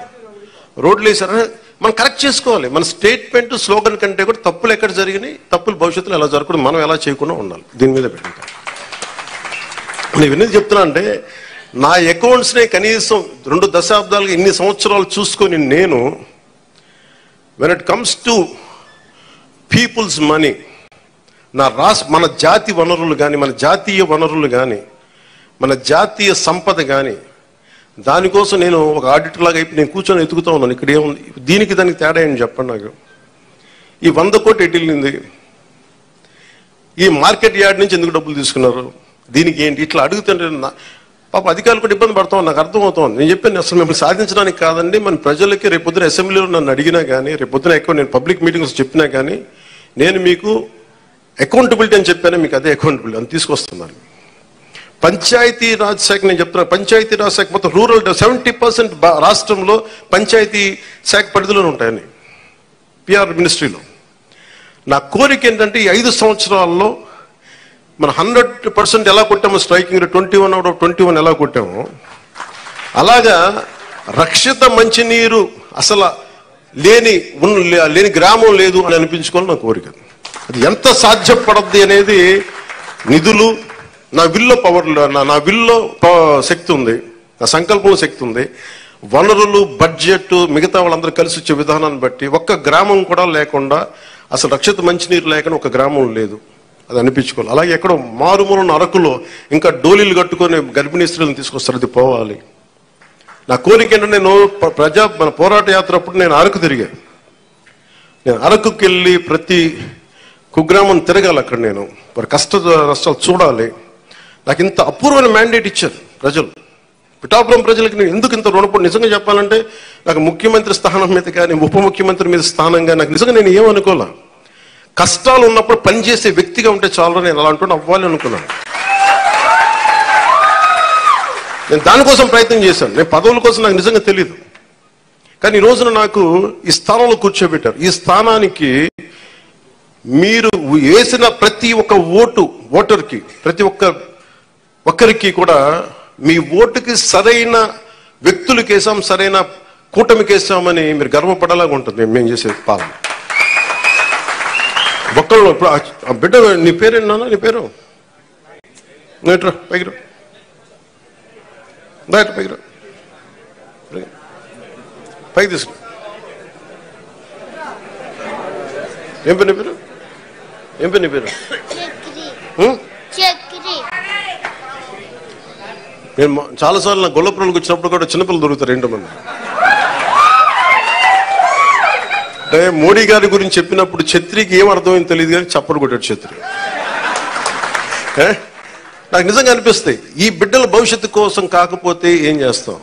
రోడ్లు వేసారా, మనం కరెక్ట్ చేసుకోవాలి. మన స్టేట్మెంట్ స్లోగన్ కంటే కూడా తప్పులు ఎక్కడ జరిగినాయి, తప్పులు భవిష్యత్తులో ఎలా జరగకూడదు, మనం ఎలా చేయకుండా ఉండాలి, దీని మీద పెట్టుకుంటాం. నేను ఎందుకు చెప్తున్నా అంటే, నా అకౌంట్స్నే కనీసం 2 దశాబ్దాలుగా ఇన్ని సంవత్సరాలు చూసుకొని నేను, when it comes to peoples money, మన జాతి వనరులు కానీ, మన జాతీయ వనరులు కానీ, మన జాతీయ సంపద కానీ, దానికోసం నేను ఒక ఆడిటర్ లాగా అయిపోయి నేను కూర్చొని ఎతుకుతా ఉన్నాను. ఇక్కడ ఏముంది, దీనికి దానికి తేడా ఏంటి చెప్పండి నాకు. ఈ 100 కోట్లు ఎటు వెళ్ళింది, ఈ మార్కెట్ యార్డ్ నుంచి ఎందుకు డబ్బులు తీసుకున్నారు, దీనికి ఏంటి, ఇట్లా అడుగుతుంటే పాప అధికారులు కూడా ఇబ్బంది పడతాం, నాకు అర్థమవుతాం. నేను చెప్పాను, అసలు మిమ్మల్ని సాధించడానికి కాదండి, మన ప్రజలకి రేపొద్దున అసెంబ్లీలో నన్ను అడిగినా కానీ, రేపొద్దున ఎక్కువ నేను పబ్లిక్ మీటింగ్స్ చెప్పినా కానీ, నేను మీకు అకౌంటబిలిటీ అని చెప్పాను, మీకు అదే అకౌంటబిలిటీ అని తీసుకొస్తున్నాను. పంచాయతీ రాజ్ శాఖ నేను చెప్తున్నాను, పంచాయతీ రాజ్ శాఖ మొత్తం రూరల్ 70% రాష్ట్రంలో పంచాయతీ శాఖ పరిధిలోనే ఉంటాయని పిఆర్ మినిస్ట్రీలో. నా కోరిక ఏంటంటే, ఈ 5 సంవత్సరాల్లో మనం 100% ఎలా కొట్టామో, స్ట్రైకింగ్ 21 out of 21 ఎలా కొట్టామో, అలాగా రక్షిత మంచినీరు అసలు లేని గ్రామం లేదు అని అనిపించుకోవాలి నా కోరిక. అది ఎంత సాధ్యపడద్ది అనేది, నిధులు, నా విల్లో పవర్, నా విల్లో శక్తి ఉంది, నా సంకల్పంలో శక్తి ఉంది, వనరులు, బడ్జెట్, మిగతా వాళ్ళందరూ కలిసి వచ్చే విధానాన్ని బట్టి ఒక్క గ్రామం కూడా లేకుండా, అసలు రక్షిత మంచినీరు లేకుండా ఒక గ్రామం లేదు, అది అనిపించుకోవాలి. అలాగే ఎక్కడో మారుమూలన్న అరకులో ఇంకా డోలీలు కట్టుకొని గర్భిణీ స్త్రీలను తీసుకొస్తారు, అది పోవాలి. నా కోరిక ఏంటంటే, నేను మన పోరాట యాత్ర అప్పుడు నేను అరకు తిరిగాను. నేను అరకుకి వెళ్ళి ప్రతి కుగ్రామం తిరగాలి, అక్కడ నేను వారి కష్ట నష్టాలు చూడాలి. నాకు ఇంత అపూర్వమైన మ్యాండేట్ ఇచ్చారు ప్రజలు, పిఠాపురం ప్రజలకి. నేను ఎందుకు ఇంత రుణపడి, నిజంగా చెప్పాలంటే నాకు ముఖ్యమంత్రి స్థానం మీద కానీ, ఉప ముఖ్యమంత్రి మీద స్థానం కానీ నాకు నిజంగా నేను ఏమనుకోలే. కష్టాలు ఉన్నప్పుడు పనిచేసే వ్యక్తిగా ఉంటే చాలా, నేను అలా అంటూ అవ్వాలి అనుకున్నాను. నేను దానికోసం ప్రయత్నం చేశాను. నేను పదవుల కోసం నాకు నిజంగా తెలియదు, కానీ ఈ రోజున నాకు ఈ స్థానంలో కూర్చోబెట్టారు. ఈ స్థానానికి మీరు వేసిన ప్రతి ఒక్క ఓటర్కి, ప్రతి ఒక్కరికి కూడా మీ ఓటుకి సరైన వ్యక్తులకి వేసాం, సరైన కూటమికి వేసామని మీరు గర్వపడేలాగా ఉంటుంది మేము చేసే పాలన. ఒక్కళ్ళు ఇప్పుడు ఆ బిడ్డ, నీ పేరేనా, నీ పేరు నేట్రా పైకి పైకి పైకి తీసుకు. ఏం పేరు నీ పేరు, ఏం పేరు నీ పేరు? నేను చాలాసార్లు నా గొల్లపురంకి వచ్చినప్పుడు కూడా చిన్నపిల్లలు దొరుకుతారు 2 మంది. అంటే మోడీ గారి గురించి చెప్పినప్పుడు ఛత్రికి ఏం అర్థమైంది తెలియదు కానీ చప్పడు కొట్టాడు ఛత్రి. నాకు నిజంగా అనిపిస్తాయి, ఈ బిడ్డల భవిష్యత్తు కోసం కాకపోతే ఏం చేస్తాం.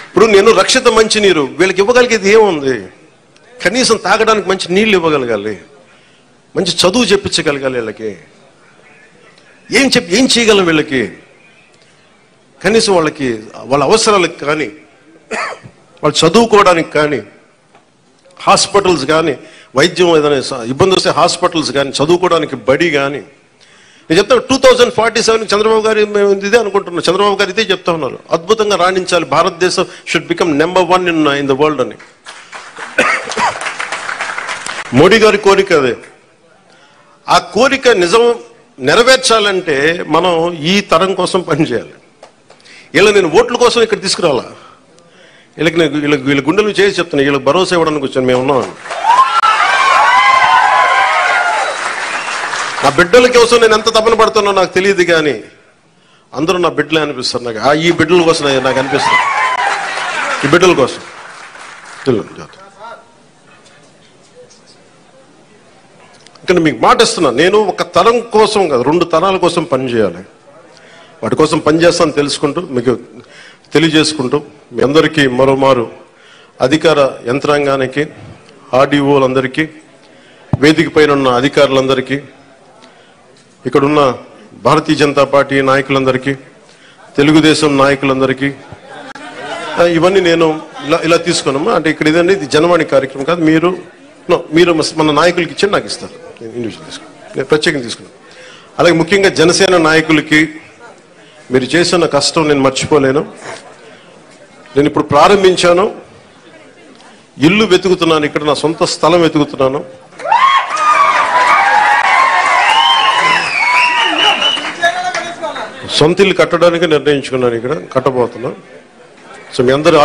ఇప్పుడు నేను రక్షిత మంచినీరు వీళ్ళకి ఇవ్వగలిగేది ఏముంది, కనీసం తాగడానికి మంచి నీళ్ళు ఇవ్వగలగాలి, మంచి చదువు చెప్పించగలగాలి వీళ్ళకి, ఏం చేయగలం వీళ్ళకి, కనీసం వాళ్ళకి వాళ్ళ అవసరాలకు కానీ, వాళ్ళు చదువుకోవడానికి కానీ, హాస్పిటల్స్ కానీ, వైద్యం ఏదైనా ఇబ్బంది వస్తే హాస్పిటల్స్ కానీ, చదువుకోవడానికి బడి కానీ. నేను చెప్తాను 2047 చంద్రబాబు గారు మేము ఇదే అనుకుంటున్నాం, చంద్రబాబు గారు ఇదే చెప్తా ఉన్నారు, అద్భుతంగా రాణించాలి, భారతదేశం should become number 1 in the world అని. మోడీ గారి కోరిక అదే. ఆ కోరిక నెరవేర్చాలంటే మనం ఈ తరం కోసం పనిచేయాలి. నేను ఓట్ల కోసం ఇక్కడ తీసుకురావాలా, వీళ్ళ గుండెలు చేసి చెప్తున్నా, వీళ్ళకి భరోసా ఇవ్వడానికి వచ్చాను, మేము ఉన్నాం. నా బిడ్డల కోసం నేను ఎంత తపన పడుతున్నా నాకు తెలియదు, కానీ అందరూ నా బిడ్డలే అనిపిస్తారు నాకు. ఈ బిడ్డల కోసం నాకు అనిపిస్తుంది, ఈ బిడ్డల కోసం. ఇక్కడ మీకు మాట ఇస్తున్నాను, నేను ఒక తరం కోసం కాదు, 2 తరాల కోసం పనిచేయాలి. వాటి కోసం పనిచేస్తాను తెలుసుకుంటూ, మీకు తెలియజేసుకుంటూ, మీ అందరికీ మరోమారు అధికార యంత్రాంగానికి, ఆర్డీఓలందరికీ, వేదిక పైన ఉన్న అధికారులందరికీ, ఇక్కడున్న భారతీయ జనతా పార్టీ నాయకులందరికీ, తెలుగుదేశం నాయకులందరికీ, ఇవన్నీ నేను ఇలా తీసుకున్నాము. అంటే ఇక్కడ ఇదండి, ఇది జనవాణి కార్యక్రమం కాదు. మీరు మన నాయకులకి ఇచ్చి నాకు ఇస్తారు, ఇండివిజువల్ తీసుకున్నాను, నేను ప్రత్యేకంగా తీసుకున్నాను. అలాగే ముఖ్యంగా జనసేన నాయకులకి మీరు చేసిన కష్టం నేను మర్చిపోలేను. నేను ఇప్పుడు ప్రారంభించాను, ఇల్లు వెతుకుతున్నాను, ఇక్కడ నా సొంత స్థలం వెతుకుతున్నాను. సొంత ఇల్లు కట్టడానికి నిర్ణయించుకున్నాను, ఇక్కడ కట్టబోతున్నాను. సో మీ అందరూ